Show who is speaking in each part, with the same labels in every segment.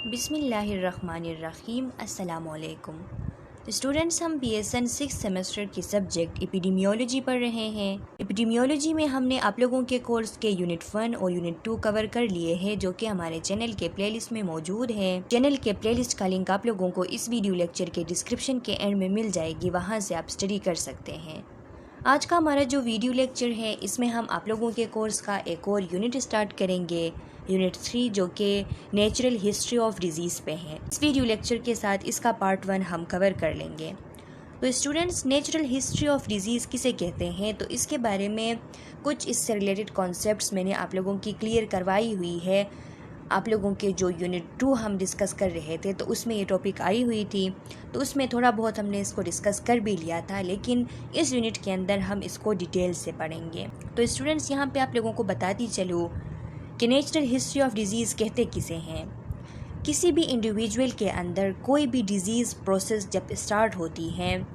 Speaker 1: बिस्मिल्लाहिर्रहमानिर्रहीम अस्सलामुअलैकुम। स्टूडेंट्स, हम BSN 6 सेमेस्टर के सब्जेक्ट एपिडेमियोलॉजी पढ़ रहे हैं। एपिडेमियोलॉजी में हमने आप लोगों के कोर्स के यूनिट 1 और यूनिट 2 कवर कर लिए हैं, जो कि हमारे चैनल के प्लेलिस्ट में मौजूद है। चैनल के प्लेलिस्ट का लिंक आप लोगों को इस वीडियो लेक्चर के डिस्क्रिप्शन के एंड में मिल जाएगी, वहाँ से आप स्टडी कर सकते हैं। आज का हमारा जो वीडियो लेक्चर है, इसमें हम आप लोगों के कोर्स का एक और यूनिट स्टार्ट करेंगे, यूनिट 3, जो कि नेचुरल हिस्ट्री ऑफ डिजीज़ पे है। इस वीडियो लेक्चर के साथ इसका पार्ट 1 हम कवर कर लेंगे। तो students, natural history of disease किसे कहते हैं, तो इसके बारे में कुछ इससे रिलेटेड कॉन्सेप्ट्स मैंने आप लोगों की क्लियर करवाई हुई है। आप लोगों के जो यूनिट 2 हम डिस्कस कर रहे थे, तो उसमें ये टॉपिक आई हुई थी, तो उसमें थोड़ा बहुत हमने इसको डिस्कस कर भी लिया था, लेकिन इस यूनिट के अंदर हम इसको डिटेल से पढ़ेंगे। तो स्टूडेंट्स, यहाँ पे आप लोगों को बताती चलूँ कि नेचुरल हिस्ट्री ऑफ डिजीज़ कहते किसे हैं। किसी भी इंडिविजुअल के अंदर कोई भी डिजीज़ प्रोसेस जब स्टार्ट होती है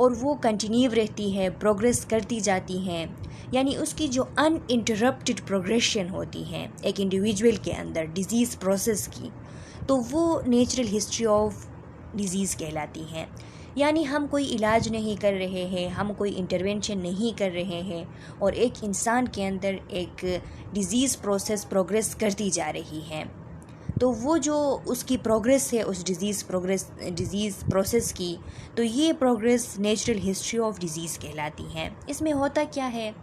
Speaker 1: और वो कंटिन्यू रहती है, प्रोग्रेस करती जाती हैं, यानी उसकी जो अनइंटरप्टेड प्रोग्रेशन होती है एक इंडिविजुअल के अंदर डिज़ीज़ प्रोसेस की, तो वो नेचुरल हिस्ट्री ऑफ डिज़ीज़ कहलाती हैं। यानी हम कोई इलाज नहीं कर रहे हैं, हम कोई इंटरवेंशन नहीं कर रहे हैं, और एक इंसान के अंदर एक डिज़ीज़ प्रोसेस प्रोग्रेस करती जा रही है, तो वो जो उसकी प्रोग्रेस है उस डिज़ीज़ प्रोसेस की, तो ये progress natural history of disease कहलाती हैं। इसमें होता क्या है,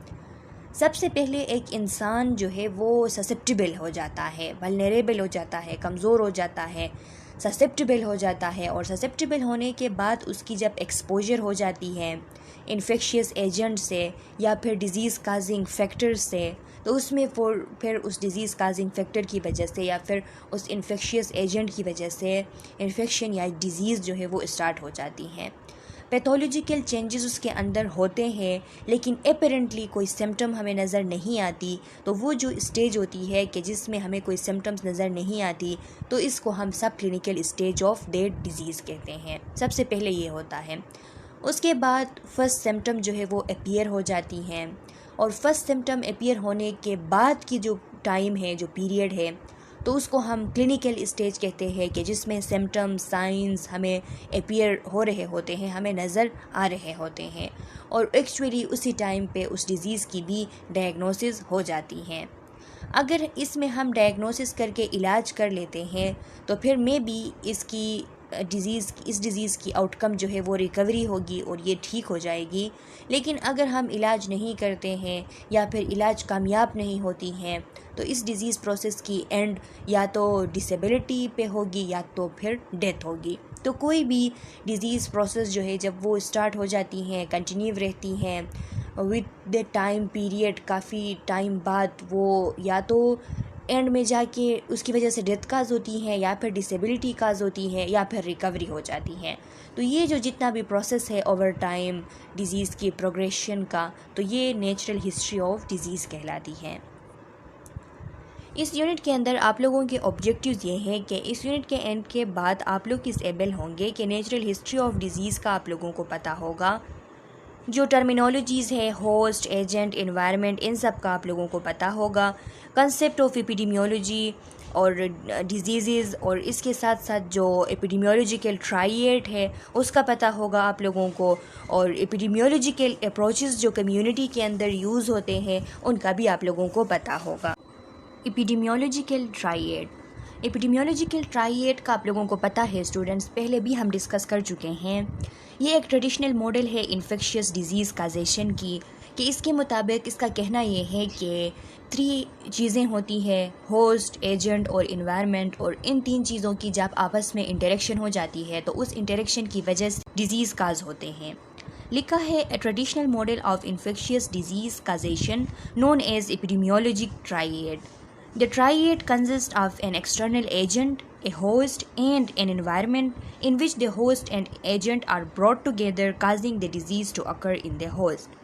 Speaker 1: सबसे पहले एक इंसान जो है वो ससेप्टिबल हो जाता है, वल्नरेबल हो जाता है, कमज़ोर हो जाता है, ससेप्टिबल हो जाता है, और ससेप्टिबल होने के बाद उसकी जब एक्सपोजर हो जाती है इन्फेक्शियस एजेंट से या फिर डिज़ीज़ काजिंग फैक्टर से, तो उसमें फिर उस डिज़ीज़ काजिंग फैक्टर की वजह से या फिर उस इन्फेक्शियस एजेंट की वजह से इन्फेक्शन या डिज़ीज़ जो है वो स्टार्ट हो जाती हैं। पैथोलॉजिकल चेंजेस उसके अंदर होते हैं, लेकिन अपेरेंटली कोई सिम्टम हमें नज़र नहीं आती। तो वो जो स्टेज होती है कि जिसमें हमें कोई सिम्टम्स नज़र नहीं आती, तो इसको हम सब clinical stage of that disease कहते हैं। सबसे पहले ये होता है। उसके बाद फर्स्ट सिम्टम जो है वो अपीयर हो जाती हैं, और फर्स्ट सिम्टम अपीयर होने के बाद की जो टाइम है, जो पीरियड है, तो उसको हम क्लिनिकल स्टेज कहते हैं, कि जिसमें सिम्टम साइंस हमें अपीयर हो रहे होते हैं, हमें नज़र आ रहे होते हैं, और एक्चुअली उसी टाइम पे उस डिज़ीज़ की भी डायग्नोसिस हो जाती हैं। अगर इसमें हम डायग्नोसिस करके इलाज कर लेते हैं, तो फिर मे बी इस डिज़ीज़ की आउटकम जो है वो रिकवरी होगी और ये ठीक हो जाएगी। लेकिन अगर हम इलाज नहीं करते हैं या फिर इलाज कामयाब नहीं होती हैं, तो इस डिज़ीज़ प्रोसेस की एंड या तो डिसेबिलिटी पे होगी या तो फिर डेथ होगी। तो कोई भी डिज़ीज़ प्रोसेस जो है जब वो स्टार्ट हो जाती हैं, कंटिन्यू रहती हैं विद द टाइम पीरियड, काफ़ी टाइम बाद वो या तो एंड में जाके उसकी वजह से डेथ काज होती है, या फिर डिसेबिलिटी काज होती है, या फिर रिकवरी हो जाती है। तो ये जो जितना भी प्रोसेस है ओवर टाइम डिज़ीज़ की प्रोग्रेशन का, तो ये नेचुरल हिस्ट्री ऑफ डिज़ीज़ कहलाती है। इस यूनिट के अंदर आप लोगों के ऑब्जेक्टिव्स ये हैं कि इस यूनिट के एंड के बाद आप लोग किस एबल होंगे कि नेचुरल हिस्ट्री ऑफ डिज़ीज़ का आप लोगों को पता होगा। जो टर्मिनोलॉजीज़ है, होस्ट, एजेंट, एनवायरनमेंट, इन सब का आप लोगों को पता होगा। कंसेप्ट ऑफ एपिडेमियोलॉजी और डिजीज़, और इसके साथ साथ जो एपिडेमियोलॉजिकल ट्राइएट है उसका पता होगा आप लोगों को, और एपिडेमियोलॉजिकल अप्रोचेस जो कम्युनिटी के अंदर यूज़ होते हैं उनका भी आप लोगों को पता होगा। एपिडेमियोलॉजिकल ट्राइएट का आप लोगों को पता है स्टूडेंट्स, पहले भी हम डिस्कस कर चुके हैं। ये एक ट्रेडिशनल मॉडल है इन्फेक्शियस डिज़ीज़ काजेशन की, कि इसके मुताबिक इसका कहना ये है कि 3 चीज़ें होती हैं, होस्ट, एजेंट और इन्वायरमेंट, और इन 3 चीज़ों की जब आपस में इंटरेक्शन हो जाती है, तो उस इंटरेक्शन की वजह से डिज़ीज़ काज होते हैं। लिखा है ए traditional model of infectious disease causation known as epidemiologic triad. The triad consists of an external agent, a host, and an environment in which the host and agent are brought together, causing the disease to occur in the host.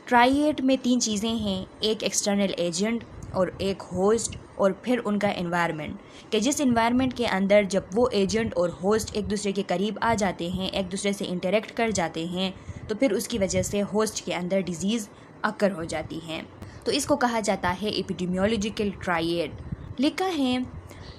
Speaker 1: Triad में 3 चीज़ें हैं, एक external agent और एक host और फिर उनका environment, कि जिस एनवायरनमेंट के अंदर जब वो एजेंट और होस्ट एक दूसरे के करीब आ जाते हैं, एक दूसरे से इंटरेक्ट कर जाते हैं, तो फिर उसकी वजह से होस्ट के अंदर डिज़ीज़ अकर हो जाती हैं। तो इसको कहा जाता है एपिडेमियोलॉजिकल ट्राइएड। लिखा है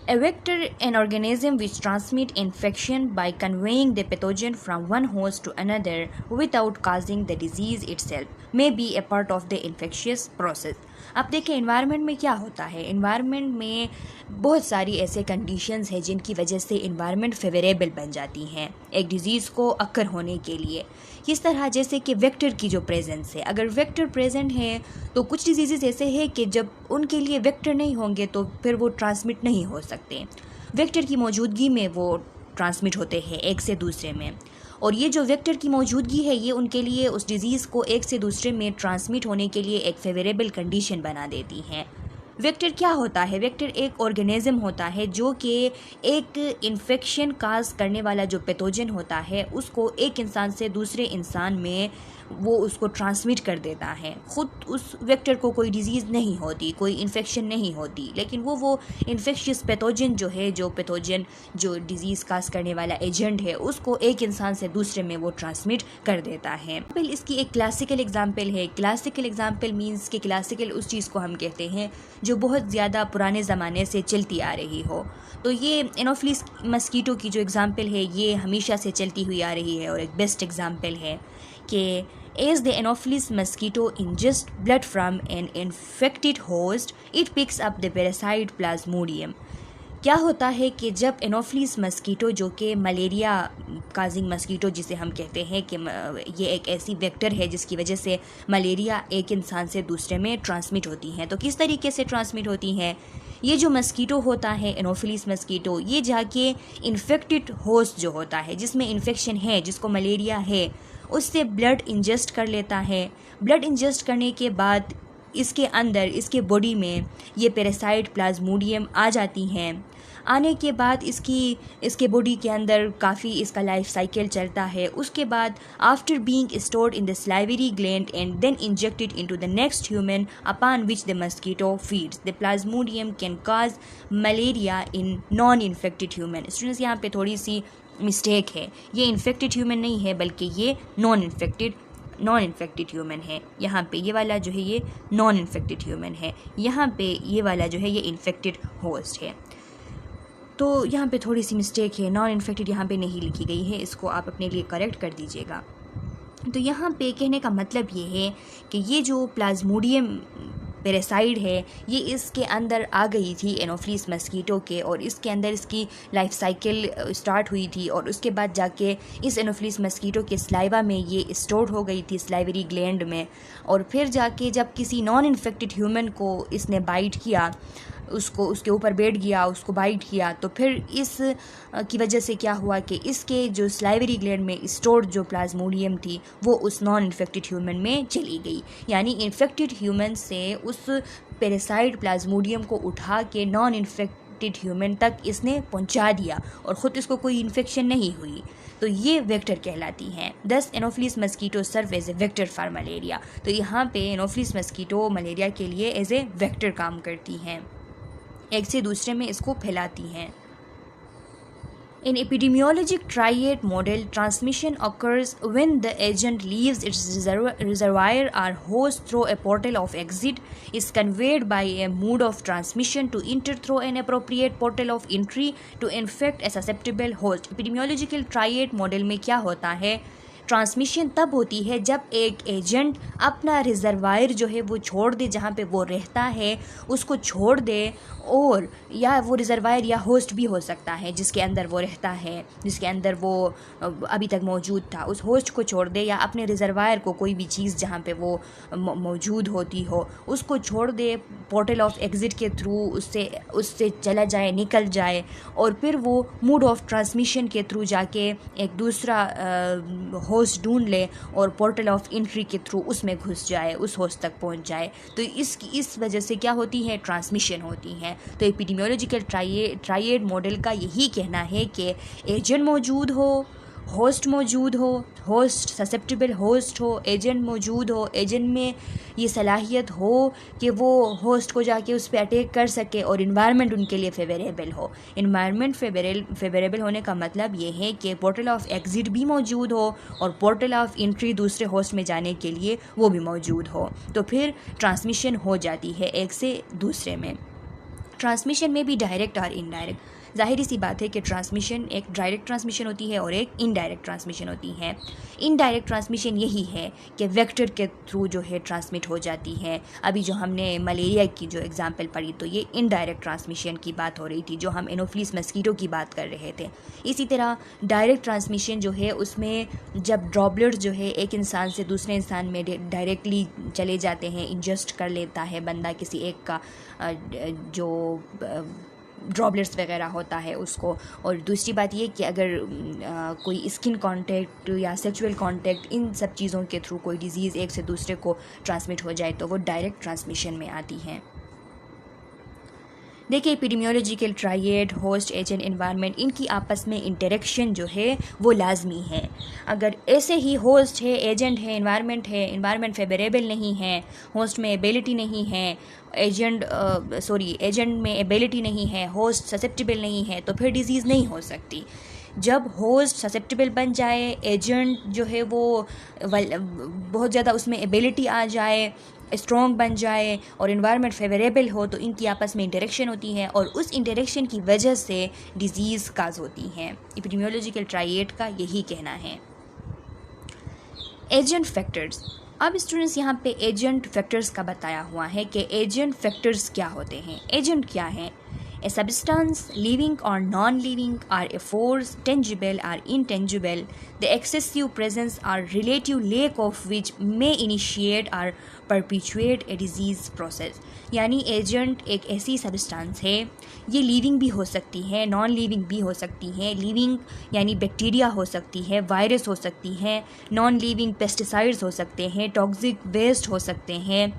Speaker 1: A vector, an organism which transmit infection by conveying the pathogen from one host to another without causing the disease itself, may be a part of the infectious process. अब देखें environment में क्या होता है। Environment में बहुत सारी ऐसे कंडीशंस हैं जिनकी वजह से इन्वायरमेंट फेवरेबल बन जाती हैं एक डिज़ीज़ को अक्कर होने के लिए। किस तरह, जैसे कि वेक्टर की जो प्रेजेंस है, अगर वेक्टर प्रेजेंट है तो कुछ डिजीज़ ऐसे हैं कि जब उनके लिए वेक्टर नहीं होंगे तो फिर वो ट्रांसमिट नहीं हो सकते। वेक्टर की मौजूदगी में वो ट्रांसमिट होते हैं एक से दूसरे में, और ये जो वेक्टर की मौजूदगी है ये उनके लिए उस डिज़ीज़ को एक से दूसरे में ट्रांसमिट होने के लिए एक फेवरेबल कंडीशन बना देती हैं। वेक्टर क्या होता है? वेक्टर एक ऑर्गेनिज्म होता है जो कि एक इन्फेक्शन काज करने वाला जो पैथोजन होता है उसको एक इंसान से दूसरे इंसान में वो उसको ट्रांसमिट कर देता है। ख़ुद उस वेक्टर को कोई डिज़ीज़ नहीं होती, कोई इन्फेक्शन नहीं होती, लेकिन वो इन्फेक्शियस पैथोजन जो है, जो पैथोजन जो डिज़ीज़ काज करने वाला एजेंट है, उसको एक इंसान से दूसरे में वो ट्रांसमिट कर देता है। पहले इसकी एक क्लासिकल एग्जांपल है। क्लासिकल एग्जांपल मींस कि क्लासिकल उस चीज़ को हम कहते हैं जो बहुत ज़्यादा पुराने ज़माने से चलती आ रही हो। तो ये एनोफिलिस मस्कीटो की जो एग्ज़ाम्पल है ये हमेशा से चलती हुई आ रही है और एक बेस्ट एग्ज़ाम्पल है कि as the Anopheles mosquito ingests blood from an infected host, it picks up the parasite Plasmodium. क्या होता है कि जब एनोफिलिस मस्कीटो जो कि मलेरिया काजिंग मस्कीटो जिसे हम कहते हैं कि ये एक ऐसी वेक्टर है जिसकी वजह से मलेरिया एक इंसान से दूसरे में ट्रांसमिट होती हैं। तो किस तरीके से ट्रांसमिट होती हैं? ये जो मस्कीटो होता है एनोफिलिस मस्कीटो, ये जाके इन्फेक्टेड होस्ट जो होता है जिसमें इन्फेक्शन है, जिसको मलेरिया है, उससे ब्लड इंजेस्ट कर लेता है। ब्लड इंजेस्ट करने के बाद इसके अंदर, इसके बॉडी में ये पैरासाइट प्लाज्मोडियम आ जाती हैं। आने के बाद इसके बॉडी के अंदर काफ़ी इसका लाइफ साइकिल चलता है। उसके बाद after being stored in the salivary gland and then injected into the next human upon which the mosquito feeds, the plasmodium can cause malaria in non infected human. Students, यहाँ पे थोड़ी सी mistake है, ये infected human नहीं है बल्कि ये non infected human है। यहाँ पे ये वाला जो है ये नॉन इन्फेक्टेड ह्यूमन है, यहाँ पे ये वाला जो है ये इन्फेक्टेड होस्ट है। तो यहाँ पे थोड़ी सी मिस्टेक है, नॉन इन्फेक्टेड यहाँ पे नहीं लिखी गई है, इसको आप अपने लिए करेक्ट कर दीजिएगा। तो यहाँ पे कहने का मतलब ये है कि ये जो प्लाज्मोडियम पैरासाइट है ये इसके अंदर आ गई थी एनोफिलिस मस्कीटो के, और इसके अंदर इसकी लाइफ साइकिल स्टार्ट हुई थी और उसके बाद जाके इस एनोफिलिस मस्कीटो के स्लाइवा में ये स्टोर हो गई थी सलाइवरी ग्लैंड में, और फिर जाके जब किसी नॉन इन्फेक्टेड ह्यूमन को इसने बाइट किया, उसको उसके ऊपर बैठ गया, उसको बाइट किया, तो फिर इस की वजह से क्या हुआ कि इसके जो सलाइवरी ग्लैंड में स्टोर्ड जो प्लाज्मोडियम थी वो उस नॉन इन्फेक्टेड ह्यूमन में चली गई। यानी इन्फेक्टेड ह्यूमन से उस पैरासाइट प्लाज्मोडियम को उठा के नॉन इन्फेक्टेड ह्यूमन तक इसने पहुंचा दिया और ख़ुद इसको कोई इन्फेक्शन नहीं हुई। तो ये वेक्टर कहलाती हैं। These Anopheles mosquito serve as a vector for malaria. तो यहाँ पे एनोफिलिस मस्कीटो मलेरिया के लिए एज ए वेक्टर काम करती हैं, एक से दूसरे में इसको फैलाती हैं। In epidemiologic triad model, transmission occurs when the agent leaves its reservoir or host through a portal of exit, is conveyed by a mode of transmission to enter through an appropriate portal of entry to infect a susceptible host. Epidemiological triad model में क्या होता है? Transmission तब होती है जब एक agent अपना रिजर्वायर जो है वो छोड़ दे, जहाँ पे वो रहता है उसको छोड़ दे, और या वो रिजर्वायर या होस्ट भी हो सकता है जिसके अंदर वो रहता है, जिसके अंदर वो अभी तक मौजूद था, उस होस्ट को छोड़ दे, या अपने रिजर्वायर को, कोई भी चीज़ जहाँ पे वो मौजूद होती हो उसको छोड़ दे, पोर्टल ऑफ एग्ज़िट के थ्रू उससे चला जाए, निकल जाए, और फिर वो मोड ऑफ ट्रांसमिशन के थ्रू जाके एक दूसरा होस्ट ढूंढ ले और पोर्टल ऑफ एंट्री के थ्रू उसमें घुस जाए, उस होस्ट तक पहुंच जाए। तो इस वजह से क्या होती है? ट्रांसमिशन होती है। तो एपिडेमियोलॉजिकल ट्राइएड मॉडल का यही कहना है कि एजेंट मौजूद हो, होस्ट मौजूद हो, होस्ट ससेप्टेबल होस्ट हो, एजेंट मौजूद हो, एजेंट में ये सलाहियत हो कि वो होस्ट को जाके उस पर अटैक कर सके, और इन्वायरमेंट उनके लिए फेवरेबल हो। इन्वायरमेंट फेवरेबल होने का मतलब ये है कि पोर्टल ऑफ एग्ज़िट भी मौजूद हो और पोर्टल ऑफ एंट्री दूसरे होस्ट में जाने के लिए वो भी मौजूद हो, तो फिर ट्रांसमिशन हो जाती है एक से दूसरे में। ट्रांसमिशन में भी डायरेक्ट और इनडायरेक्ट, ज़ाहिर सी बात है कि ट्रांसमिशन एक डायरेक्ट ट्रांसमिशन होती है और एक इनडायरेक्ट ट्रांसमिशन होती है। इनडायरेक्ट ट्रांसमिशन यही है कि वेक्टर के थ्रू जो है ट्रांसमिट हो जाती है। अभी जो हमने मलेरिया की जो एग्जांपल पढ़ी तो ये इनडायरेक्ट ट्रांसमिशन की बात हो रही थी, जो हम एनोफिलीज मस्कीटो की बात कर रहे थे। इसी तरह डायरेक्ट ट्रांसमिशन जो है उसमें जब ड्रॉपलेट्स जो है एक इंसान से दूसरे इंसान में डायरेक्टली चले जाते हैं, इंजेस्ट कर लेता है बंदा किसी एक का जो ड्रॉपलेट्स वगैरह होता है उसको। और दूसरी बात ये कि अगर कोई स्किन कांटेक्ट या सेक्सुअल कांटेक्ट, इन सब चीज़ों के थ्रू कोई डिज़ीज़ एक से दूसरे को ट्रांसमिट हो जाए तो वो डायरेक्ट ट्रांसमिशन में आती हैं। देखिए, epidemiological triad, host, agent, environment, इनकी आपस में इंटरेक्शन जो है वो लाजमी है। अगर ऐसे ही होस्ट है, एजेंट है, एनवायरनमेंट फेवरेबल नहीं है, होस्ट में एबिलिटी नहीं है, एजेंट में एबिलिटी नहीं है, होस्ट ससेप्टेबल नहीं है, तो फिर डिज़ीज़ नहीं हो सकती। जब होस्ट ससेप्टेबल बन जाए, एजेंट जो है वो बहुत ज़्यादा उसमें एबिलिटी आ जाए, स्ट्रॉन्ग बन जाए और इन्वायरमेंट फेवरेबल हो, तो इनकी आपस में इंटरेक्शन होती है और उस इंटरेक्शन की वजह से डिज़ीज़ काज होती हैं। एपिडेमियोलॉजिकल ट्रायड का यही कहना है। एजेंट फैक्टर्स, अब स्टूडेंट्स यहाँ पे एजेंट फैक्टर्स का बताया हुआ है कि एजेंट फैक्टर्स क्या होते हैं। एजेंट क्या है? A substance, living or non-living, or a force, tangible or intangible, the excessive presence or relative lack of which may initiate or perpetuate a disease process। यानी एजेंट एक ऐसी सब्सटेंस है, ये लिविंग भी हो सकती है, नॉन लिविंग भी हो सकती है। लिविंग यानी बैक्टीरिया हो सकती है, वायरस हो सकती है, नॉन लिविंग पेस्टिसाइड्स हो सकते हैं, टॉक्सिक वेस्ट हो सकते हैं।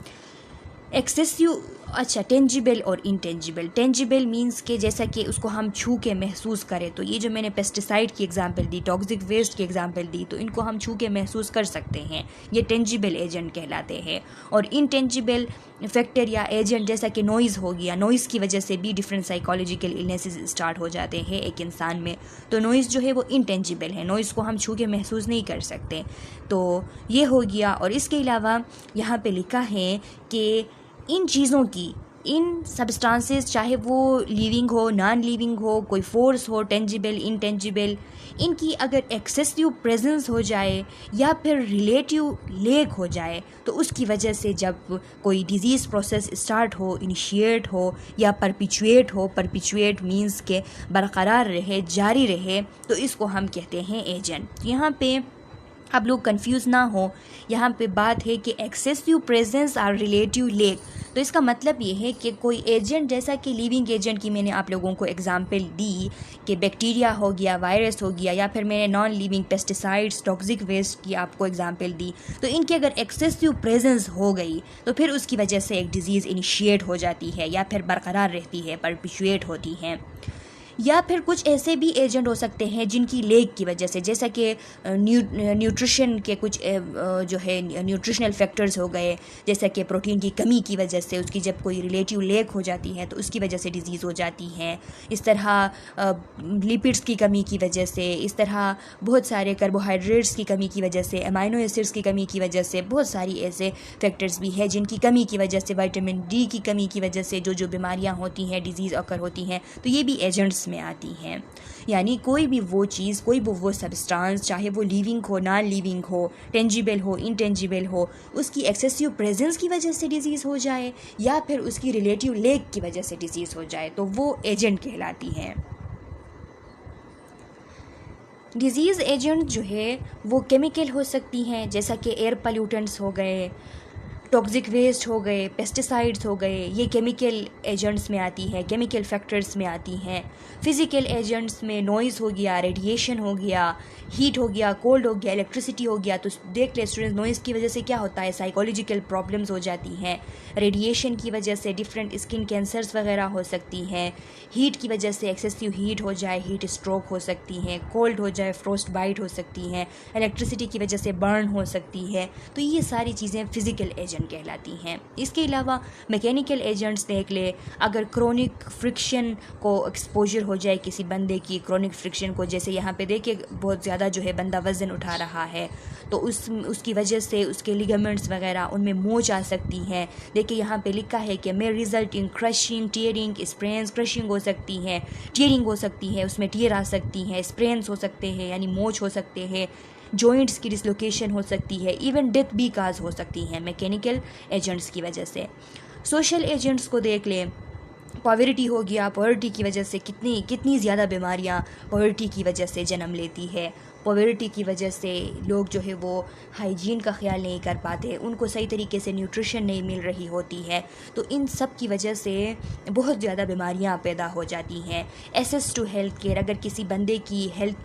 Speaker 1: एक्सेसिव, अच्छा, टेंजिबल और इंटेंजिबल। टेंजिबल मींस के जैसा कि उसको हम छू के महसूस करें, तो ये जो मैंने पेस्टिसाइड की एग्जांपल दी, टॉक्सिक वेस्ट की एग्जांपल दी, तो इनको हम छू के महसूस कर सकते हैं, ये टेंजिबल एजेंट कहलाते हैं। और इनटेंजिबल फैक्टर या एजेंट जैसा कि नॉइज़ हो गया, नॉइज़ की वजह से भी डिफरेंट साइकोलॉजिकल इलनेसेस स्टार्ट हो जाते हैं एक इंसान में, तो नॉइज़ जो है वो इनटेंजिबल है, नॉइज़ को हम छू के महसूस नहीं कर सकते। तो ये हो गया। और इसके अलावा यहाँ पे लिखा है कि इन चीज़ों की, इन सब्सटेंसेस, चाहे वो लिविंग हो, नॉन लिविंग हो, कोई फोर्स हो, टेंजिबल, इनटेंजिबल, इनकी अगर एक्सेसिव प्रेजेंस हो जाए या फिर रिलेटिव लेक हो जाए, तो उसकी वजह से जब कोई डिज़ीज़ प्रोसेस स्टार्ट हो, इनिशिएट हो या परपिचुएट मींस के बरकरार रहे, जारी रहे, तो इसको हम कहते हैं एजेंट। यहाँ पे आप लोग कंफ्यूज ना हो, यहाँ पे बात है कि एक्सेसिव प्रेजेंस और रिलेटिव लेक, तो इसका मतलब ये है कि कोई एजेंट, जैसा कि लिविंग एजेंट की मैंने आप लोगों को एग्जांपल दी कि बैक्टीरिया हो गया, वायरस हो गया, या फिर मैंने non living pesticides, toxic waste की आपको एग्जांपल दी, तो इनकी अगर एक्सेसिव प्रेजेंस हो गई तो फिर उसकी वजह से एक डिज़ीज़ इनिशिएट हो जाती है या फिर बरकरार रहती है, परपिचुएट होती है। या फिर कुछ ऐसे भी एजेंट हो सकते हैं जिनकी लेक की वजह से, जैसा कि न्यूट्रिशन के कुछ जो है न्यूट्रिशनल फैक्टर्स हो गए, जैसा कि प्रोटीन की कमी की वजह से उसकी जब कोई रिलेटिव लेक हो जाती है तो उसकी वजह से डिज़ीज़ हो जाती है। इस तरह लिपिड्स की कमी की वजह से, इस तरह बहुत सारे कार्बोहाइड्रेट्स की कमी की वजह से, अमाइनो एसिड्स की कमी की वजह से, बहुत सारी ऐसे फैक्टर्स भी हैं जिनकी कमी की वजह से, विटामिन डी की कमी की वजह से जो बीमारियाँ होती हैं, डिज़ीज़ अकर होती हैं, तो ये भी एजेंट्स में आती हैं। यानी कोई भी वो चीज़, कोई भी वो सब्सटेंस, चाहे वो लिविंग हो, नॉन लिविंग हो, टेंजिबल हो, इनटेंजिबल हो, उसकी एक्सेसिव प्रेजेंस की वजह से डिज़ीज़ हो जाए या फिर उसकी रिलेटिव लेक की वजह से डिज़ीज़ हो जाए, तो वो एजेंट कहलाती हैं। डिज़ीज़ एजेंट जो है वो केमिकल हो सकती हैं, जैसा कि एयर पोल्यूटेंट्स हो गए, टॉक्सिक वेस्ट हो गए, पेस्टिसाइड्स हो गए, ये केमिकल एजेंट्स में आती है, केमिकल फैक्टर्स में आती हैं। फिज़िकल एजेंट्स में नॉइज़ हो गया, रेडिएशन हो गया, हीट हो गया, कोल्ड हो गया, इलेक्ट्रिसिटी हो गया। तो देख ले स्टूडेंट्स, नॉइज़ की वजह से क्या होता है, साइकोलॉजिकल प्रॉब्लम्स हो जाती हैं। रेडिएशन की वजह से डिफरेंट स्किन कैंसर्स वगैरह हो सकती हैं। हीट की वजह से एक्सेसिव हीट हो जाए, हीट स्ट्रोक हो सकती हैं। कोल्ड हो जाए, फ्रोस्ट बाइट हो सकती हैं। इलेक्ट्रिसिटी की वजह से बर्न हो सकती है। तो ये सारी चीज़ें फ़िज़िकल एजेंट एजेंट कहलाती हैं। इसके अलावा मैकेनिकल एजेंट्स देख ले, अगर क्रोनिक फ्रिक्शन को एक्सपोजर हो जाए किसी बंदे की, क्रोनिक फ्रिक्शन को, जैसे यहाँ पे देखिए बहुत ज़्यादा जो है बंदा वज़न उठा रहा है तो उसकी वजह से उसके लिगामेंट्स वगैरह उनमें मोच आ सकती है। देखिए यहाँ पे लिखा है कि मे रिज़ल्ट इन क्रशिंग, टीयरिंग, स्प्रेन्स। क्रशिंग हो सकती है, टीयरिंग हो सकती है, उसमें टीयर आ सकती है, स्प्रेन्स हो सकते हैं यानी मोच हो सकते हैं, जॉइंट्स की डिसलोकेशन हो सकती है, इवन डेथ भी काज हो सकती है मैकेनिकल एजेंट्स की वजह से। सोशल एजेंट्स को देख लें, पॉवर्टी हो गया, पॉवर्टी की वजह से कितनी ज़्यादा बीमारियां पॉवर्टी की वजह से जन्म लेती है। पॉवर्टी की वजह से लोग जो है वो हाइजीन का ख्याल नहीं कर पाते, उनको सही तरीके से न्यूट्रिशन नहीं मिल रही होती है, तो इन सब की वजह से बहुत ज़्यादा बीमारियां पैदा हो जाती हैं। एसेस टू हेल्थ केयर, अगर किसी बंदे की हेल्थ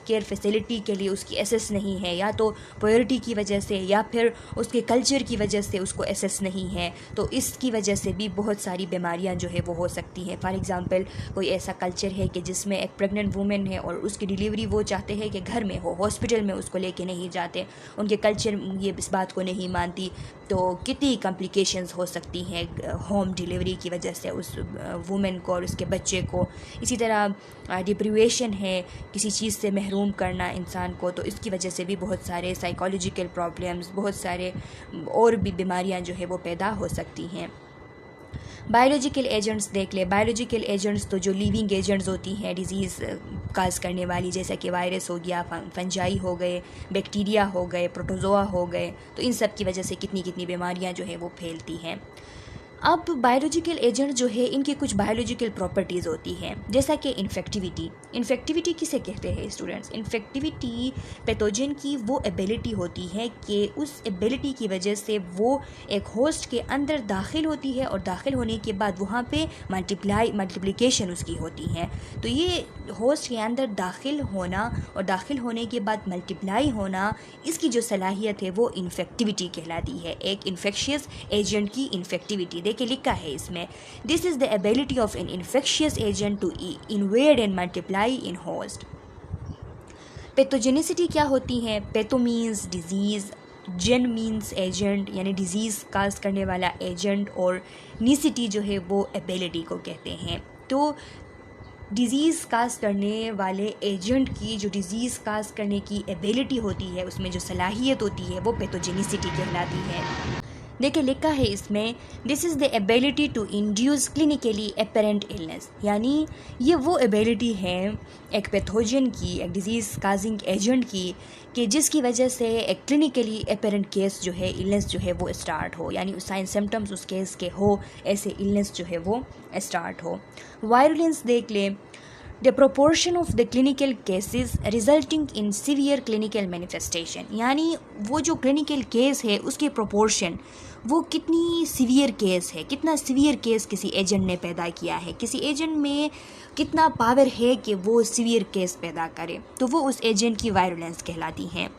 Speaker 1: केयर फैसिलिटी के लिए उसकी एसेस नहीं है, या तो पॉवर्टी की वजह से या फिर उसके कल्चर की वजह से उसको एसेस नहीं है, तो इसकी वजह से भी बहुत सारी बीमारियां जो है वो हो सकती हैं। फॉर एग्ज़ाम्पल कोई ऐसा कल्चर है कि जिसमें एक प्रेग्नेंट वूमेन है और उसकी डिलीवरी वो चाहते हैं कि घर में हो, हॉस्पिटल में उसको लेके नहीं जाते, उनके कल्चर ये इस बात को नहीं मानती, तो कितनी कॉम्प्लिकेशंस हो सकती हैं होम डिलीवरी की वजह से उस वुमेन को और उसके बच्चे को। इसी तरह डिप्रीवेशन है, किसी चीज़ से महरूम करना इंसान को, तो इसकी वजह से भी बहुत सारे साइकोलॉजिकल प्रॉब्लम्स, बहुत सारे और भी बीमारियां जो है वो पैदा हो सकती हैं। बायोलॉजिकल एजेंट्स देख ले, बायोलॉजिकल एजेंट्स तो जो लिविंग एजेंट्स होती हैं डिजीज़ काज करने वाली, जैसा कि वायरस हो गया, फंजाई हो गए, बैक्टीरिया हो गए, प्रोटोजोआ हो गए, तो इन सब की वजह से कितनी बीमारियां जो है वो फैलती हैं। अब बायोलॉजिकल एजेंट जो है इनकी कुछ बायोलॉजिकल प्रॉपर्टीज़ होती हैं, जैसा कि इन्फेक्टिविटी किसे कहते हैं स्टूडेंट्स? इन्फेक्टिविटी पैथोजन की वो एबिलिटी होती है कि उस एबिलिटी की वजह से वो एक होस्ट के अंदर दाखिल होती है और दाखिल होने के बाद वहाँ पे मल्टीप्लिकेशन उसकी होती है। तो ये होस्ट के अंदर दाखिल होना और दाखिल होने के बाद मल्टीप्लाई होना, इसकी जो सलाहियत है वो इन्फेक्टिविटी कहलाती है, एक इन्फेक्शियस एजेंट की इन्फेक्टिविटी। के लिखा है इसमें, this is the ability of an infectious agent to invade and multiply in host. Pathogenicity क्या होती है? Patho means disease, gen means agent यानी डिजीज काज करने वाला एजेंट, और निसिटी जो है वो एबिलिटी को कहते हैं। तो डिज़ीज़ काज करने वाले एजेंट की जो डिज़ीज़ काज करने की एबिलिटी होती है, उसमें जो सलाहियत होती है वो पैथोजेनिसिटी कहलाती है। देखिए लिखा है इसमें, this is the ability to induce clinically apparent illness, यानी ये वो एबिलिटी है एक पैथोजन की, एक डिजीज़ काजिंग एजेंट की, कि जिसकी वजह से एक क्लिनिकली अपेरेंट केस जो है, इलनेस जो है वो स्टार्ट हो, यानी साइन सिम्टम्स उस केस के हो, ऐसे इलनेस जो है वो स्टार्ट हो। वायरुलेंस देख ले, the proportion of the clinical cases resulting in severe clinical manifestation, यानी वो जो क्लिनिकल केस है उसके प्रोपोर्शन, वो कितनी सीवियर केस है, कितना सीवियर केस किसी एजेंट ने पैदा किया है, किसी एजेंट में कितना पावर है कि वो सीवियर केस पैदा करे, तो वो उस एजेंट की वायरुलेंस कहलाती हैं।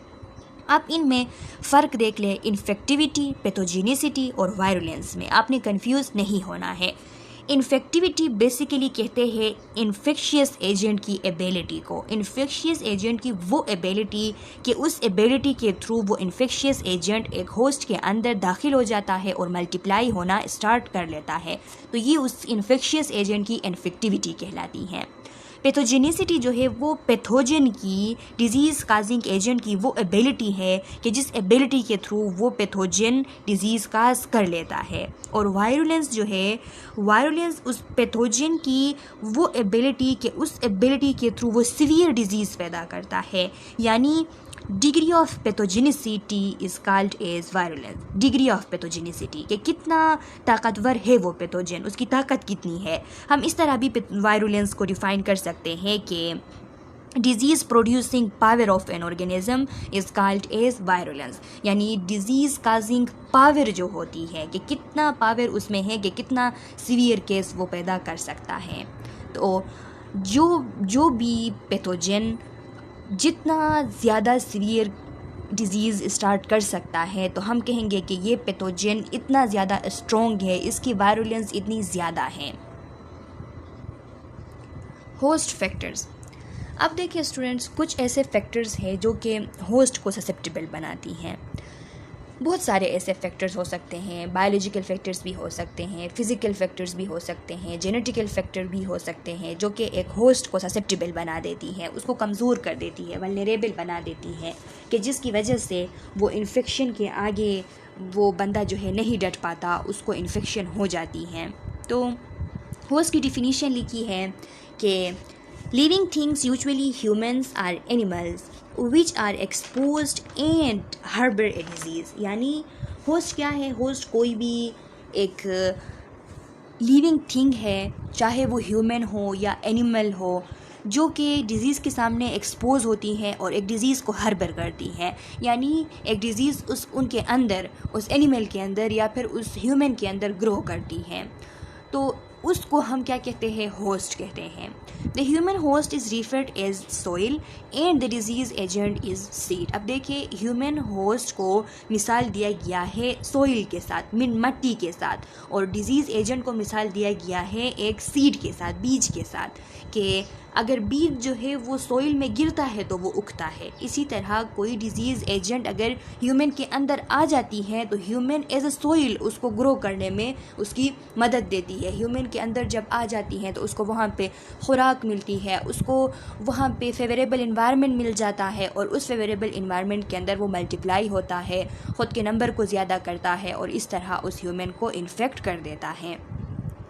Speaker 1: आप इनमें फ़र्क देख लें, इन्फेक्टिविटी, पैथोजेनिसिटी और वायरुलेंस में आपने कंफ्यूज नहीं होना है। इन्फेक्टिविटी बेसिकली कहते हैं इन्फेक्शियस एजेंट की एबिलिटी को, इन्फेक्शियस एजेंट की वो एबिलिटी कि उस एबिलिटी के थ्रू वो इन्फेक्शियस एजेंट एक होस्ट के अंदर दाखिल हो जाता है और मल्टीप्लाई होना स्टार्ट कर लेता है, तो ये उस इन्फेक्शियस एजेंट की इन्फेक्टिविटी कहलाती है। पैथोजेनिसिटी जो है वो पैथोजन की, डिजीज़ काजिंग एजेंट की वो एबिलिटी है कि जिस एबिलिटी के थ्रू वो पैथोजन डिजीज़ काज कर लेता है। और वायरुलेंस जो है, वायरुलेंस उस पैथोजन की वो एबिलिटी कि उस एबिलिटी के थ्रू वो सीवियर डिजीज़ पैदा करता है, यानी degree of pathogenicity is called as virulence. Degree of pathogenicity कि कितना ताकतवर है वो पैथोजन, उसकी ताकत कितनी है। हम इस तरह भी वायरुलेंस को डिफाइन कर सकते हैं कि disease producing power of an organism is called as virulence, यानी डिजीज़ काजिंग पावर जो होती है कि कितना पावर उसमें है कि कितना सीवियर केस वो पैदा कर सकता है। तो जो भी पैथोजन जितना ज़्यादा सीवियर डिजीज़ स्टार्ट कर सकता है, तो हम कहेंगे कि ये पैथोजन इतना ज़्यादा स्ट्रॉन्ग है, इसकी वायरुलेंस इतनी ज़्यादा है। होस्ट फैक्टर्स, अब देखिए स्टूडेंट्स, कुछ ऐसे फैक्टर्स हैं जो कि होस्ट को ससेप्टेबल बनाती हैं। बहुत सारे ऐसे फैक्टर्स हो सकते हैं, बायोलॉजिकल फैक्टर्स भी हो सकते हैं, फिज़िकल फैक्टर्स भी हो सकते हैं, जेनेटिकल फैक्टर भी हो सकते हैं, जो कि एक होस्ट को ससेप्टिबल बना देती है, उसको कमज़ोर कर देती है, वल्नरेबल बना देती है, कि जिसकी वजह से वो इन्फेक्शन के आगे वो बंदा जो है नहीं डट पाता, उसको इन्फेक्शन हो जाती है। तो होस्ट की डिफिनीशन लिखी है कि living things, usually humans or animals, which are exposed and harbor a disease। यानी होस्ट क्या है? होस्ट कोई भी एक लिविंग थिंग है, चाहे वो ह्यूमन हो या एनिमल हो, जो कि डिज़ीज़ के सामने एक्सपोज होती हैं और एक डिज़ीज़ को हर्बर करती हैं। यानी एक डिज़ीज़ उनके अंदर, उस एनिमल के अंदर या फिर उस ह्यूमन के अंदर ग्रो करती है, तो उसको हम क्या कहते हैं? होस्ट कहते हैं। The human host is referred as soil and the disease agent is seed. अब देखिए, ह्यूमन होस्ट को मिसाल दिया गया है सोइल के साथ, मिट्टी के साथ, और डिजीज़ एजेंट को मिसाल दिया गया है एक सीड के साथ, बीज के साथ, कि अगर बीज जो है वो सोइल में गिरता है तो वो उगता है। इसी तरह कोई डिजीज़ एजेंट अगर ह्यूमन के अंदर आ जाती है तो ह्यूमन एज अ सोइल उसको ग्रो करने में उसकी मदद देती है। ह्यूमन के अंदर जब आ जाती हैं तो उसको वहाँ पे खुराक मिलती है, उसको वहाँ पे फेवरेबल इन्वायरमेंट मिल जाता है, और उस फेवरेबल इन्वायरमेंट के अंदर वो मल्टीप्लाई होता है, ख़ुद के नंबर को ज़्यादा करता है और इस तरह उस ह्यूमन को इन्फेक्ट कर देता है।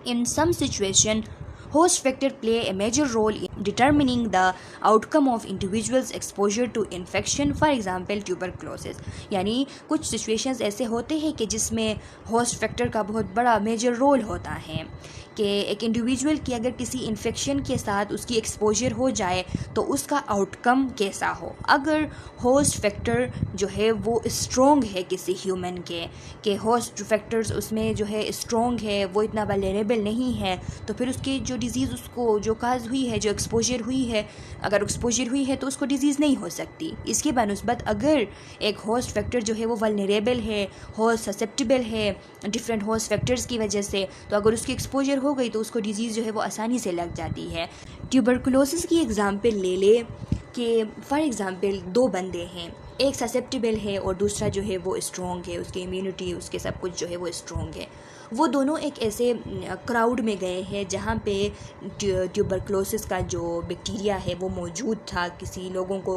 Speaker 1: In some situation, host factor play a major role in determining the outcome of individuals exposure to infection, for example tuberculosis। यानी कुछ situations ऐसे होते हैं कि जिसमें host factor का बहुत बड़ा major role होता है, कि एक इंडिविजुअल की अगर किसी इन्फेक्शन के साथ उसकी एक्सपोजर हो जाए तो उसका आउटकम कैसा हो। अगर होस्ट फैक्टर जो है वो स्ट्रॉन्ग है किसी ह्यूमन के होस्ट फैक्टर्स उसमें जो है स्ट्रॉन्ग है, वो इतना वल्नरेबल नहीं है, तो फिर उसकी जो डिज़ीज़ उसको जो काज हुई है, जो एक्सपोजर हुई है, अगर एक्सपोजर हुई है तो उसको डिज़ीज़ नहीं हो सकती। इसके बनस्बत अगर एक होस्ट फैक्टर जो है वो वल्नरेबल है, होस्ट ससेप्टिबल है डिफरेंट होस्ट फैक्टर्स की वजह से, तो अगर उसकी एक्सपोजर हो गई तो उसको डिज़ीज़ जो है वो आसानी से लग जाती है। ट्यूबरकुलोसिस की एग्ज़ाम्पल ले ले कि फॉर एग्ज़ाम्पल दो बंदे हैं, एक ससेप्टिबल है और दूसरा जो है वो स्ट्रॉन्ग है, उसकी इम्यूनिटी उसके सब कुछ जो है वो स्ट्रॉन्ग है। वो दोनों एक ऐसे क्राउड में गए हैं जहाँ पे ट्यूबरकुलोसिस का जो बैक्टीरिया है वो मौजूद था, किसी लोगों को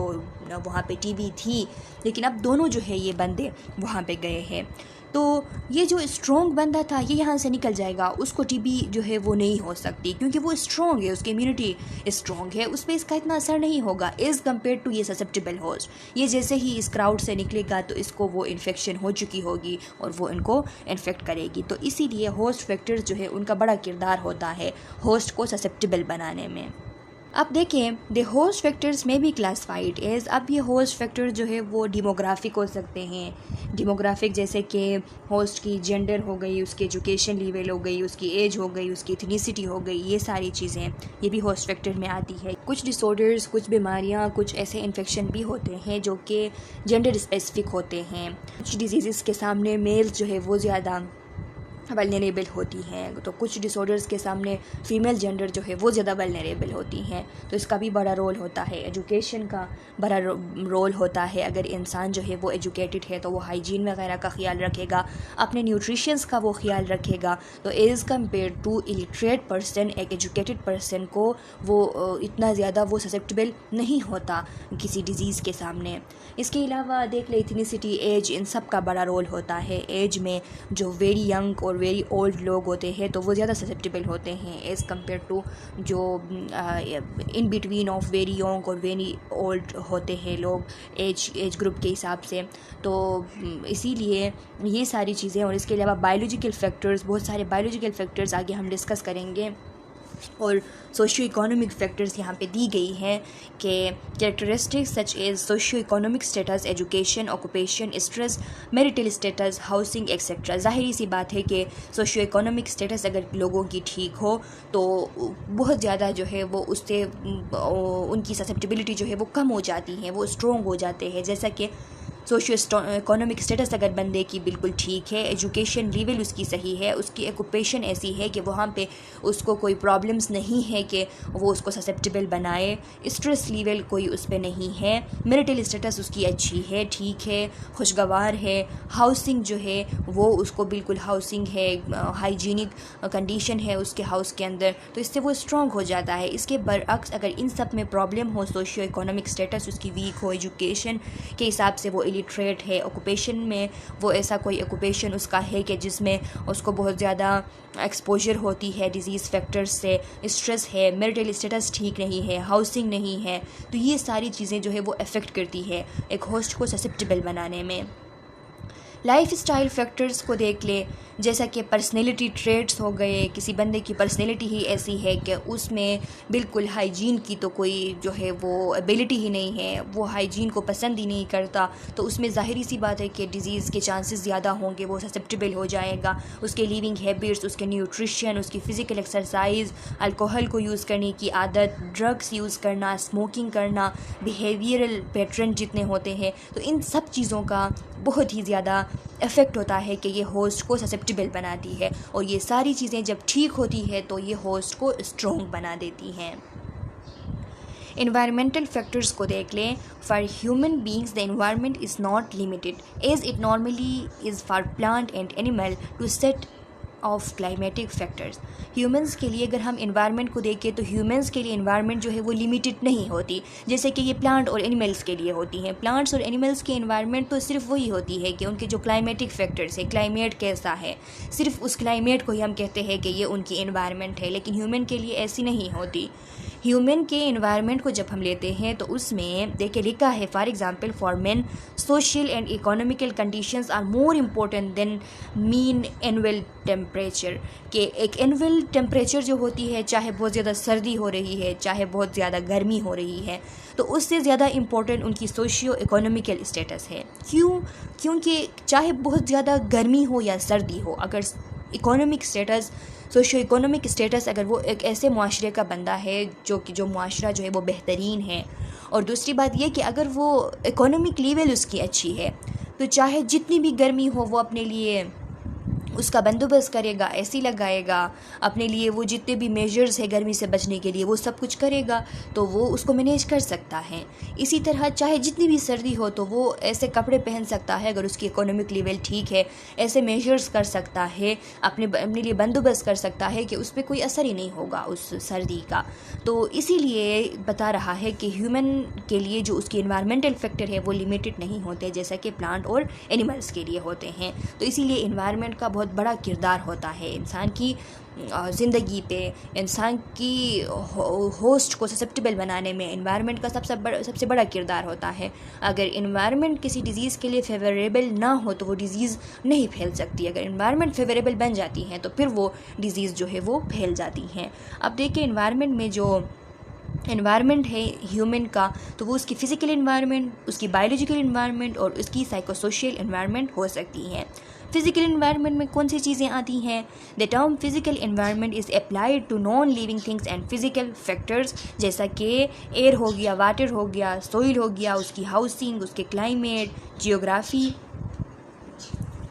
Speaker 1: वहाँ पे टीबी थी, लेकिन अब दोनों जो है ये बंदे वहाँ पे गए हैं। तो ये जो स्ट्रॉन्ग बंदा था ये यहाँ से निकल जाएगा, उसको टीबी जो है वो नहीं हो सकती क्योंकि वो स्ट्रॉन्ग है, उसकी इम्यूनिटी स्ट्रॉन्ग है, उस पर इसका इतना असर नहीं होगा एज़ कम्पेयर टू ये ससेप्टिबल होस्ट। ये जैसे ही इस क्राउड से निकलेगा तो इसको वो इन्फेक्शन हो चुकी होगी और वो इनको इन्फेक्ट करेगी। तो इसीलिए होस्ट फैक्टर्स जो है उनका बड़ा किरदार होता है होस्ट को ससेप्टिबल बनाने में। अब देखें, द होस्ट फैक्टर्स में भी क्लासिफाइड एज, अब ये होस्ट फैक्टर जो है वो डेमोग्राफिक हो सकते हैं। डेमोग्राफिक जैसे कि होस्ट की जेंडर हो गई, उसकी एजुकेशन लेवल हो गई, उसकी एज हो गई, उसकी एथनिसिटी हो गई, ये सारी चीज़ें ये भी होस्ट फैक्टर में आती है। कुछ डिसऑर्डर्स, कुछ बीमारियाँ, कुछ ऐसे इन्फेक्शन भी होते हैं जो कि जेंडर स्पेसिफिक होते हैं। कुछ डिजीज़ के सामने मेल्स जो है वो ज़्यादा वल्नरेबल होती हैं, तो कुछ डिसऑर्डर्स के सामने फ़ीमेल जेंडर जो है वो ज़्यादा वल्नरेबल होती हैं। तो इसका भी बड़ा रोल होता है, एजुकेशन का बड़ा रोल होता है। अगर इंसान जो है वो एजुकेटेड है तो वो हाइजीन वगैरह का ख्याल रखेगा, अपने न्यूट्रिशंस का वो ख्याल रखेगा। तो as compared to illiterate person, एक एजुकेटेड पर्सन को वो इतना ज़्यादा वो ससेप्टेबल नहीं होता किसी डिज़ीज़ के सामने। इसके अलावा देख ले एथनिसिटी, एज, इन सब का बड़ा रोल होता है। एज में जो वेरी यंग और वेरी ओल्ड लोग होते हैं तो वो ज़्यादा ससेप्टेबल होते हैं एज़ कम्पेयर टू जो in between of very young और वेरी ओल्ड होते हैं लोग एज ग्रुप के हिसाब से। तो इसीलिए ये सारी चीज़ें, और इसके अलावा बायोलॉजिकल फैक्टर्स, बहुत सारे बायोलॉजिकल फैक्टर्स आगे हम डिस्कस करेंगे। और सोशियो इकोनॉमिक फैक्टर्स यहाँ पे दी गई हैं कि characteristics such as socio economic status, education, occupation, stress, marital status, housing etcetera. ज़ाहिर सी बात है कि सोशियो इकोनॉमिक स्टेटस अगर लोगों की ठीक हो तो बहुत ज़्यादा जो है वो उससे उनकी ससेप्टिबिलिटी जो है वो कम हो जाती है, वो स्ट्रॉन्ग हो जाते हैं। जैसा कि सोशियो इकोनॉमिक स्टेटस अगर बंदे की बिल्कुल ठीक है, एजुकेशन लेवल उसकी सही है, उसकी ऑक्यूपेशन ऐसी है कि वहाँ पे उसको कोई प्रॉब्लम्स नहीं है कि वो उसको ससेप्टेबल बनाए, स्ट्रेस लेवल कोई उस पर नहीं है, मैरिटल स्टेटस उसकी अच्छी है, ठीक है, खुशगवार है, हाउसिंग जो है वो उसको बिल्कुल हाउसिंग है, हाइजीनिक कंडीशन है उसके हाउस के अंदर, तो इससे वो स्ट्रॉन्ग हो जाता है। इसके बरअक्स अगर इन सब में प्रॉब्लम हो, सोशियो इकोनॉमिक स्टेटस उसकी वीक हो, एजुकेशन के हिसाब से वो इलिटरेट है, ऑक्यूपेशन में वो ऐसा कोई ऑक्यूपेशन उसका है कि जिसमें उसको बहुत ज़्यादा एक्सपोजर होती है डिजीज़ फैक्टर्स से, स्ट्रेस है, मैरिटल स्टेटस ठीक नहीं है, हाउसिंग नहीं है, तो ये सारी चीज़ें जो है वो अफेक्ट करती है एक होस्ट को ससेप्टेबल बनाने में। लाइफ स्टाइल फैक्टर्स को देख ले, जैसा कि पर्सनैलिटी ट्रेट्स हो गए, किसी बंदे की पर्सनैलिटी ही ऐसी है कि उसमें बिल्कुल हाइजीन की तो कोई जो है वो एबिलिटी ही नहीं है, वो हाइजीन को पसंद ही नहीं करता, तो उसमें ज़ाहिरी सी बात है कि डिज़ीज़ के चांसेस ज़्यादा होंगे, वो ससेप्टेबल हो जाएगा। उसके लिविंग हैबिट्स, उसके न्यूट्रिशन, उसकी फ़िज़िकल एक्सरसाइज, अल्कोहल को यूज़ करने की आदत, ड्रग्स यूज़ करना, स्मोकिंग करना, बिहेवियरल पैटर्न जितने होते हैं, तो इन सब चीज़ों का बहुत ही ज़्यादा इफ़ेक्ट होता है कि ये होस्ट को ससेप्टेबल बनाती है, और ये सारी चीज़ें जब ठीक होती है तो ये होस्ट को स्ट्रॉन्ग बना देती हैं। Environmental factors को देख लें, for human beings the environment is not limited as it normally is for plant and animal to set of climatic factors. Humans के लिए अगर हम इन्वायरमेंट को देखें तो ह्यूमंस के लिए इन्वायरमेंट जो है वो लिमिटेड नहीं होती, जैसे कि ये प्लांट और एनिमल्स के लिए होती हैं। प्लांट्स और एनिमल्स की इन्वायरमेंट तो सिर्फ वही होती है कि उनके जो क्लाइमेटिक फैक्टर्स है, क्लाइमेट कैसा है, सिर्फ उस क्लाइमेट को ही हम कहते हैं कि ये उनकी इन्वायरमेंट है, लेकिन ह्यूमन के लिए ऐसी नहीं होती। ह्यूमन के इन्वायरमेंट को जब हम लेते हैं तो उसमें देखिए लिखा है, for example for men social and economical conditions are more important than mean annual temperature, कि एक एनुअल टेम्परेचर जो होती है, चाहे बहुत ज़्यादा सर्दी हो रही है, चाहे बहुत ज़्यादा गर्मी हो रही है, तो उससे ज़्यादा इम्पोर्टेंट उनकी सोशियो इकोनॉमिकल स्टेटस है। क्योंकि चाहे बहुत ज़्यादा गर्मी हो या सर्दी हो, अगर economic status, socio economic status अगर वो एक ऐसे मुआशरे का बंदा है जो मुआशरा जो है वो बेहतरीन है, और दूसरी बात ये कि अगर वो इकोनॉमिक लेवल उसकी अच्छी है, तो चाहे जितनी भी गर्मी हो वो अपने लिए उसका बंदोबस्त करेगा, एसी लगाएगा, अपने लिए वो जितने भी मेजर्स है गर्मी से बचने के लिए वो सब कुछ करेगा, तो वो उसको मैनेज कर सकता है। इसी तरह चाहे जितनी भी सर्दी हो तो वो ऐसे कपड़े पहन सकता है, अगर उसकी इकोनॉमिक लेवल ठीक है, ऐसे मेजर्स कर सकता है, अपने लिए बंदोबस्त कर सकता है कि उस पर कोई असर ही नहीं होगा उस सर्दी का। तो इसीलिए बता रहा है कि ह्यूमन के लिए जो उसकी इन्वायरमेंटल फैक्टर है वो लिमिटेड नहीं होते, जैसा कि प्लांट और एनिमल्स के लिए होते हैं। तो इसीलिए इन्वायरमेंट का बहुत बड़ा किरदार होता है इंसान की ज़िंदगी पे, इंसान की होस्ट को ससेप्टेबल बनाने में इन्वायरमेंट का सबसे बड़ा किरदार होता है। अगर इन्वायरमेंट किसी डिज़ीज़ के लिए फेवरेबल ना हो तो वो डिज़ीज़ नहीं फैल सकती, अगर इन्वायरमेंट फेवरेबल बन जाती है तो फिर वो डिज़ीज़ जो है वो फैल जाती हैं। अब देखिए इन्वायरमेंट में जो इन्वायरमेंट है ह्यूमन का, तो वो उसकी फ़िज़िकल इन्वायरमेंट, उसकी बायोलॉजिकल इन्वायरमेंट और उसकी साइकोसोशियल इन्वायरमेंट हो सकती हैं। फिज़िकल इन्वायरमेंट में कौन सी चीज़ें आती हैं? The term physical environment is applied to non living things and physical factors, जैसा कि एयर हो गया, वाटर हो गया, सोइल हो गया, उसकी हाउसिंग, उसके क्लाइमेट, जियोग्राफी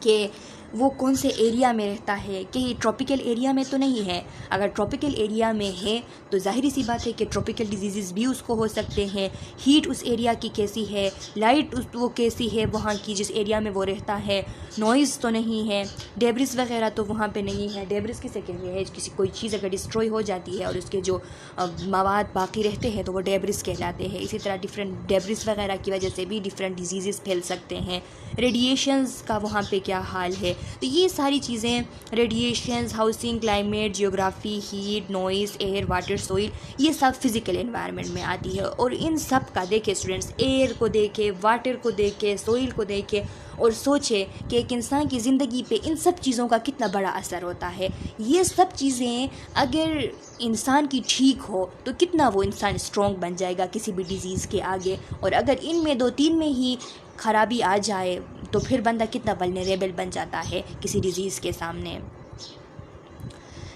Speaker 1: के वो कौन से एरिया में रहता है, कि ट्रॉपिकल एरिया में तो नहीं है। अगर ट्रॉपिकल एरिया में है तो ज़ाहिर सी बात है कि ट्रॉपिकल डिजीज़ भी उसको हो सकते हैं। हीट उस एरिया की कैसी है, लाइट वो कैसी है वहाँ की जिस एरिया में वो रहता है, नॉइज़ तो नहीं है, डेब्रिस वगैरह तो वहाँ पे नहीं है। डेब्रिस किसे कहते हैं? किसी कोई चीज़ अगर डिस्ट्रॉय हो जाती है और उसके जो मवाद बाकी रहते हैं तो वो डेब्रिस कहलाते हैं। इसी तरह डिफरेंट डेब्रिस वगैरह की वजह से भी डिफरेंट डिजीज़ फैल सकते हैं। रेडिएशंस का वहाँ पे क्या हाल है, तो ये सारी चीज़ें, radiations, housing, climate, geography, heat, noise, air, water, soil, ये सब फिज़िकल एनवायरनमेंट में आती है। और इन सब का देखे स्टूडेंट्स, एयर को देखे, वाटर को देखे, सोइल को देखे और सोचे कि एक इंसान की ज़िंदगी पे इन सब चीज़ों का कितना बड़ा असर होता है। ये सब चीज़ें अगर इंसान की ठीक हो तो कितना वो इंसान स्ट्रॉन्ग बन जाएगा किसी भी डिज़ीज़ के आगे, और अगर इनमें 2-3 में ही ख़राबी आ जाए तो फिर बंदा कितना वल्नरेबल बन जाता है किसी डिज़ीज़ के सामने।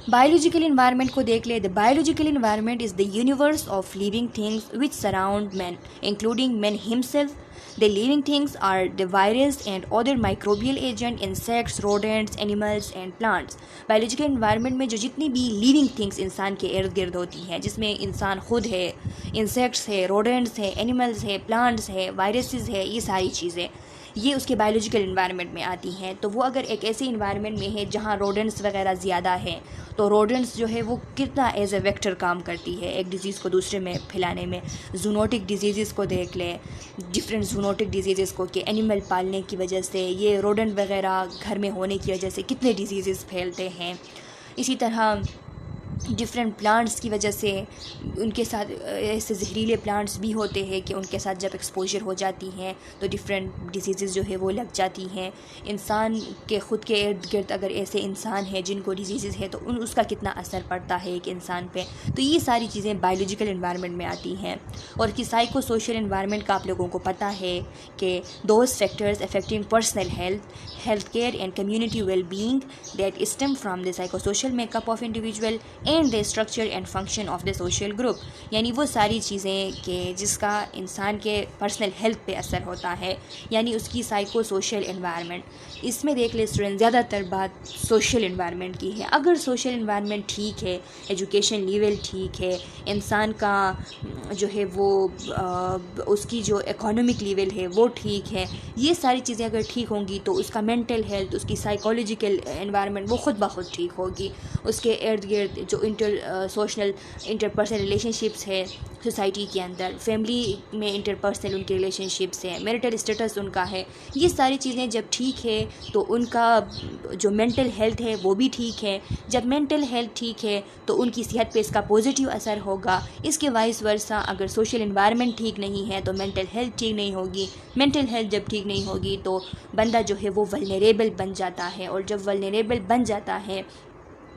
Speaker 1: बायोलॉजिकल इन्वायरमेंट को देख ले। The biological environment is the universe of living things which surround man including man himself. The living things are the virus and other microbial agent, insects, rodents, animals and plants. Biological environment में जो जितनी भी living things इंसान के इर्द गिर्द होती हैं, जिसमें इंसान खुद है, इंसेक्ट्स है, रोडेंट्स है, एनिमल्स है, प्लांट्स है, वायरसेस है, ये सारी चीज़ें ये उसके बायोलॉजिकल इन्वायरमेंट में आती हैं। तो वो अगर एक ऐसे इन्वायरमेंट में है जहाँ रोडेंट्स वगैरह ज़्यादा हैं, तो रोडेंट्स जो है वो कितना एज ए वेक्टर काम करती है एक डिज़ीज़ को दूसरे में फैलाने में। जूनोटिक डिजीज़ को देख ले, डिफरेंट जूनोटिक डिजीज़ को कि एनिमल पालने की वजह से, ये रोडेंट वगैरह घर में होने की वजह से कितने डिजीज़ फैलते हैं। इसी तरह डिफरेंट प्लांट्स की वजह से उनके साथ ऐसे जहरीले प्लांट्स भी होते हैं कि उनके साथ जब एक्सपोजर हो जाती हैं तो डिफरेंट डिजीज़ जो है वो लग जाती हैं। इंसान के ख़ुद के इर्द गिर्द अगर ऐसे इंसान हैं जिनको डिजीज़ है तो उसका कितना असर पड़ता है एक इंसान पे। तो ये सारी चीज़ें बायोलॉजिकल इन्वायरमेंट में आती हैं। और कि साइको सोशल इन्वायरमेंट का आप लोगों को पता है कि those factors affecting personal health care and community well being that stem from the psycho social makeup of individual and the structure and function of the social group. यानी वो सारी चीज़ें कि जिसका इंसान के पर्सनल हेल्थ पे असर होता है, यानी उसकी साइको सोशल इन्वायरमेंट। इसमें देख ले स्टूडेंट ज़्यादातर बात सोशल इन्वायरमेंट की है। अगर सोशल इन्वायरमेंट ठीक है, एजुकेशन लेवल ठीक है, इंसान का जो है वो उसकी जो इकोनॉमिक लेवल है वो ठीक है, ये सारी चीज़ें अगर ठीक होंगी तो उसका मेंटल हेल्थ, उसकी साइकोलॉजिकल इन्वायरमेंट वो ख़ुद ब खुद ठीक होगी। उसके इर्द गिर्द जो इंटरपर्सनल रिलेशनशिप्स है सोसाइटी के अंदर, फैमिली में इंटरपर्सनल उनके रिलेशनशिप्स हैं, मैरिटल स्टेटस उनका है, ये सारी चीज़ें जब ठीक है तो उनका जो मेंटल हेल्थ है वो भी ठीक है। जब मेंटल हेल्थ ठीक है तो उनकी सेहत पे इसका पॉजिटिव असर होगा। इसके वाइस वर्सा अगर सोशल इन्वायरमेंट ठीक नहीं है तो मेंटल हेल्थ ठीक नहीं होगी। मेंटल हेल्थ जब ठीक नहीं होगी तो बंदा जो है वो वल्नरेबल बन जाता है, और जब वल्नरेबल बन जाता है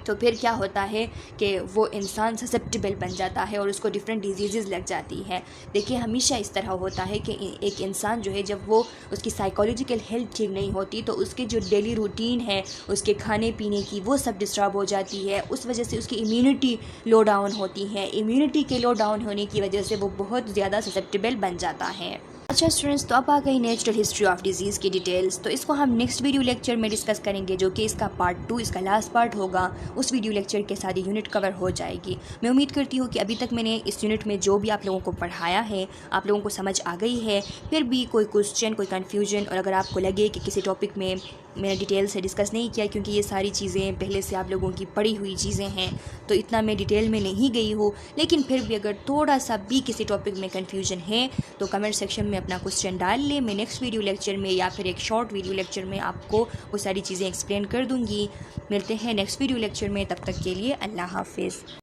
Speaker 1: तो फिर क्या होता है कि वो इंसान ससेप्टेबल बन जाता है और उसको डिफरेंट डिजीज़ लग जाती है। देखिए हमेशा इस तरह होता है कि एक इंसान जो है जब वो उसकी साइकोलॉजिकल हेल्थ ठीक नहीं होती तो उसके जो डेली रूटीन है, उसके खाने पीने की, वो सब डिस्टर्ब हो जाती है। उस वजह से उसकी इम्यूनिटी लो डाउन होती है। इम्यूनिटी के लो डाउन होने की वजह से वो बहुत ज़्यादा ससेप्टेबल बन जाता है। अच्छा स्टूडेंट्स, तो अब आ गई नेचुरल हिस्ट्री ऑफ डिजीज़ की डिटेल्स। तो इसको हम नेक्स्ट वीडियो लेक्चर में डिस्कस करेंगे, जो कि इसका पार्ट 2, इसका लास्ट पार्ट होगा। उस वीडियो लेक्चर के साथ यूनिट कवर हो जाएगी। मैं उम्मीद करती हूँ कि अभी तक मैंने इस यूनिट में जो भी आप लोगों को पढ़ाया है आप लोगों को समझ आ गई है। फिर भी कोई क्वेश्चन, कोई कन्फ्यूजन, और अगर आपको लगे कि किसी टॉपिक में मैंने डिटेल से डिस्कस नहीं किया, क्योंकि ये सारी चीज़ें पहले से आप लोगों की पढ़ी हुई चीज़ें हैं तो इतना मैं डिटेल में नहीं गई हूँ, लेकिन फिर भी अगर थोड़ा सा भी किसी टॉपिक में कन्फ्यूजन है तो कमेंट सेक्शन में अपना क्वेश्चन डाल ले। मैं नेक्स्ट वीडियो लेक्चर में या फिर एक शॉर्ट वीडियो लेक्चर में आपको वो सारी चीज़ें एक्सप्लेन कर दूँगी। मिलते हैं नेक्स्ट वीडियो लेक्चर में, तब तक के लिए अल्लाह हाफिज़।